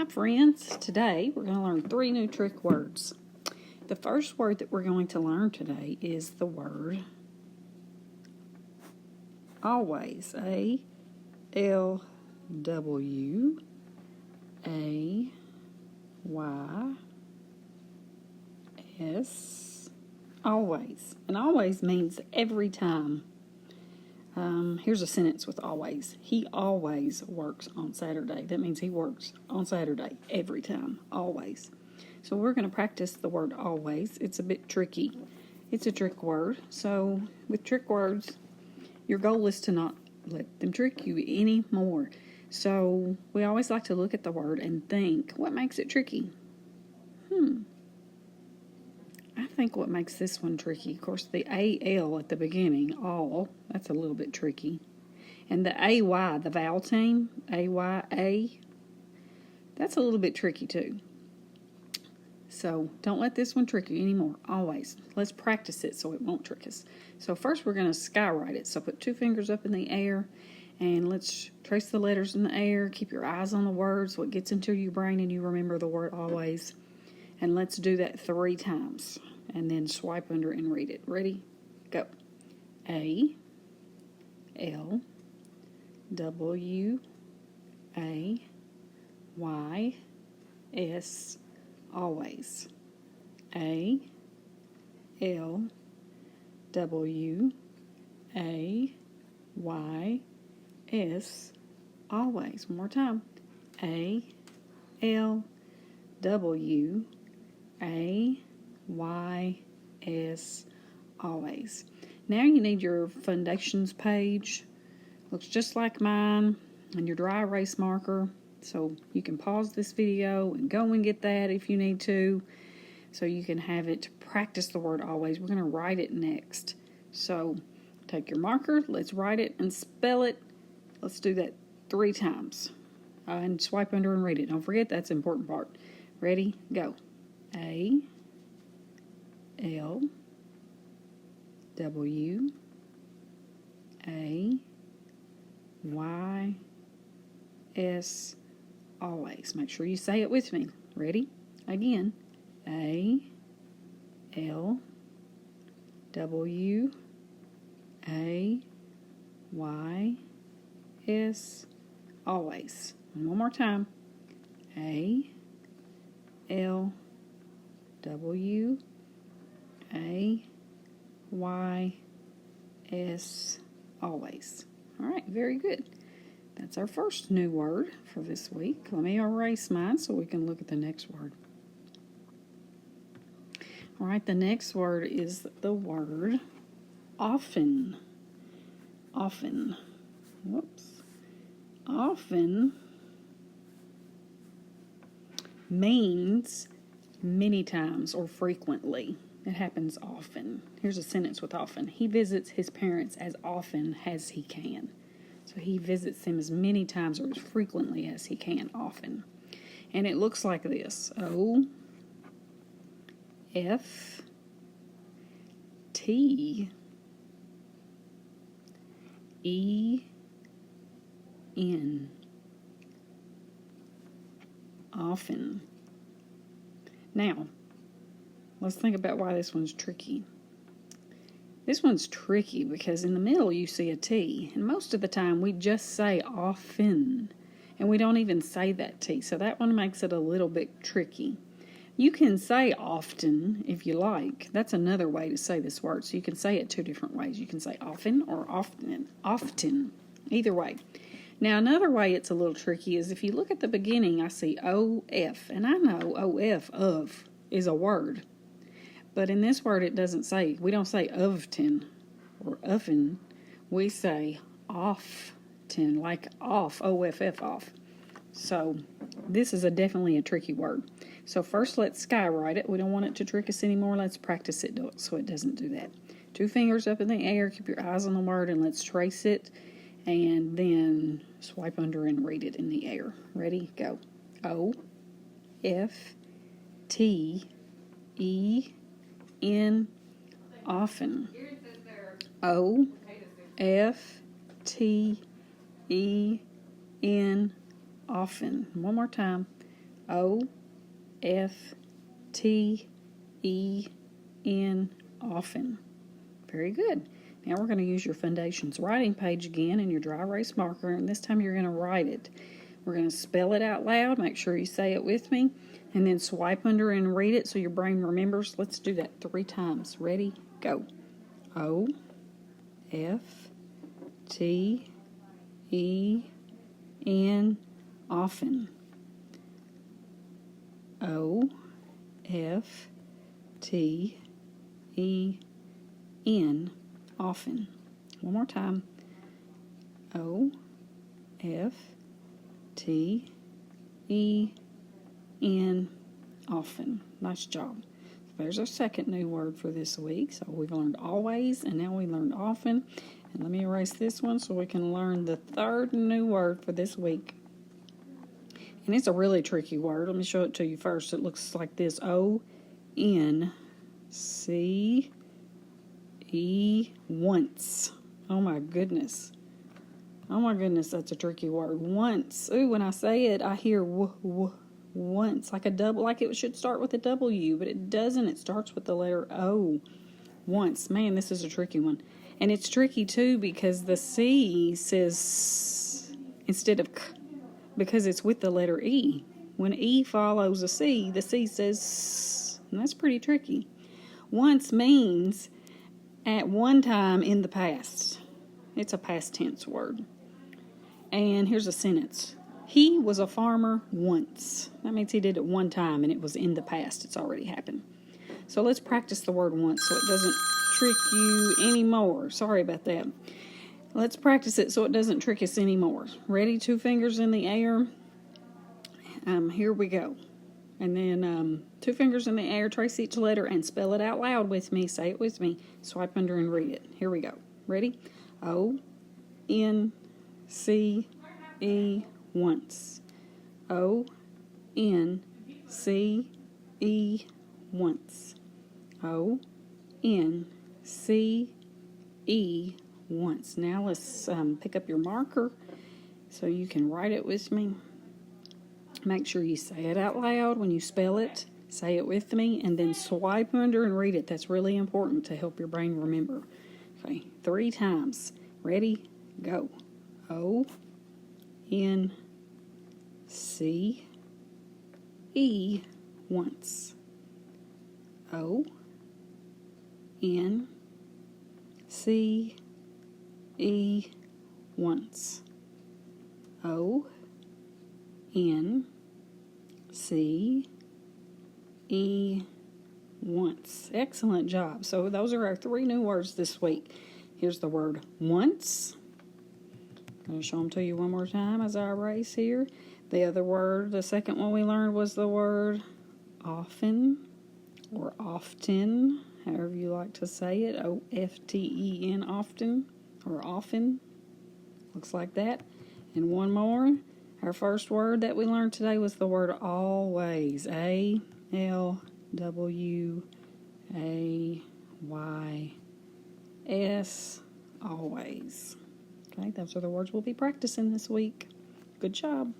Hi friends, today we're going to learn 3 new trick words. The first word that we're going to learn today is the word always. A-L-W-A-Y-S. Always. And always means every time. Here's a sentence with always. He always works on Saturday. That means he works on Saturday every time. Always. So we're going to practice the word always. It's a bit tricky. It's a trick word. So with trick words, your goal is to not let them trick you anymore. So we always like to look at the word and think, what makes it tricky? I think what makes this one tricky, of course, the A-L at the beginning, all, that's a little bit tricky. And the A-Y, the vowel team, A-Y-A, that's a little bit tricky too. So don't let this one trick you anymore, always. Let's practice it so it won't trick us. So first we're going to skywrite it. So put 2 fingers up in the air and let's trace the letters in the air. Keep your eyes on the word so it gets into your brain and you remember the word always. And let's do that 3 times. And then swipe under and read it. Ready? Go. A-L-W-A-Y-S. Always. A-L-W-A-Y-S. Always. One more time. A-L-W-A-Y-S. Always. Now you need your foundations page. Looks just like mine, and your dry erase marker. So you can pause this video and go and get that if you need to. So you can have it to practice the word always. We're going to write it next. So take your marker, let's write it and spell it. Let's do that 3 times. And swipe under and read it. Don't forget, that's the important part. Ready? Go. A-L-W-A-Y-S. Always. Make sure you say it with me. Ready? Again. A-L-W-A-Y-S. Always. And one more time. A-L-W-A-Y-S. Always. All right, very good. That's our first new word for this week. Let me erase mine so we can look at the next word. All right, the next word is the word often. Often. Whoops. Often means many times or frequently. It happens often. Here's a sentence with often. He visits his parents as often as he can. So he visits them as many times or as frequently as he can, often. And it looks like this. O-F-T-E-N. Often. Now, let's think about why this one's tricky. This one's tricky because in the middle you see a T, and most of the time we just say often, and we don't even say that T, so that one makes it a little bit tricky. You can say often if you like. That's another way to say this word, so you can say it 2 different ways. You can say often or often, either way. Now another way it's a little tricky is if you look at the beginning, I see O-F, and I know O-F, of, is a word. But in this word, it doesn't say, we don't say often or often. We say often, like off, O-F-F, off. So this is definitely a tricky word. So first let's skywrite it. We don't want it to trick us anymore. Let's practice it so it doesn't do that. 2 fingers up in the air, keep your eyes on the word, and let's trace it. And then swipe under and read it in the air. Ready? Go. O-F-T-E-N. Often. O-F-T-E-N. Often. One more time. O-F-T-E-N, often. Very good. Now we're going to use your Foundations writing page again and your dry erase marker, and this time you're going to write it. We're going to spell it out loud. Make sure you say it with me, and then swipe under and read it so your brain remembers. Let's do that 3 times. Ready? Go. O-F-T-E-N, often. O-F-T-E-N, often. One more time. O-F-T-E-N, often. Nice job. There's our second new word for this week. So we've learned always, and now we learned often. And let me erase this one so we can learn the third new word for this week. And it's a really tricky word. Let me show it to you first. It looks like this. O-N-C-E, once. Oh my goodness. Oh my goodness, that's a tricky word. Once. Ooh, when I say it, I hear once. Like a double, like it should start with a W, but it doesn't. It starts with the letter O. Once. Man, this is a tricky one. And it's tricky too because the C says instead of K, because it's with the letter E. When E follows a C, the C says S, and that's pretty tricky. Once means at one time in the past. It's a past tense word. And here's a sentence. He was a farmer once. That means he did it one time and it was in the past. It's already happened. So let's practice the word once so it doesn't trick you anymore. Sorry about that. Let's practice it so it doesn't trick us anymore. Ready? 2 fingers in the air. Here we go. And then 2 fingers in the air, trace each letter, and spell it out loud with me. Say it with me. Swipe under and read it. Here we go. Ready? O-N-C-E, once. O-N-C-E, once. O-N-C-E, once. Now let's pick up your marker so you can write it with me. Make sure you say it out loud when you spell it. Say it with me, and then swipe under and read it. That's really important to help your brain remember. Okay, 3 times. Ready? Go. O-N-C-E, once. O-N-C-E, once. O-N-C-E, once. Excellent job. So those are our 3 new words this week. Here's the word once. I'm going to show them to you one more time as I erase here. The other word, the second one we learned was the word often or often, however you like to say it. O-F-T-E-N, often or often. Looks like that. And one more. Our first word that we learned today was the word always. A-L-W-A-Y-S, always. Okay, those are the words we'll be practicing this week. Good job.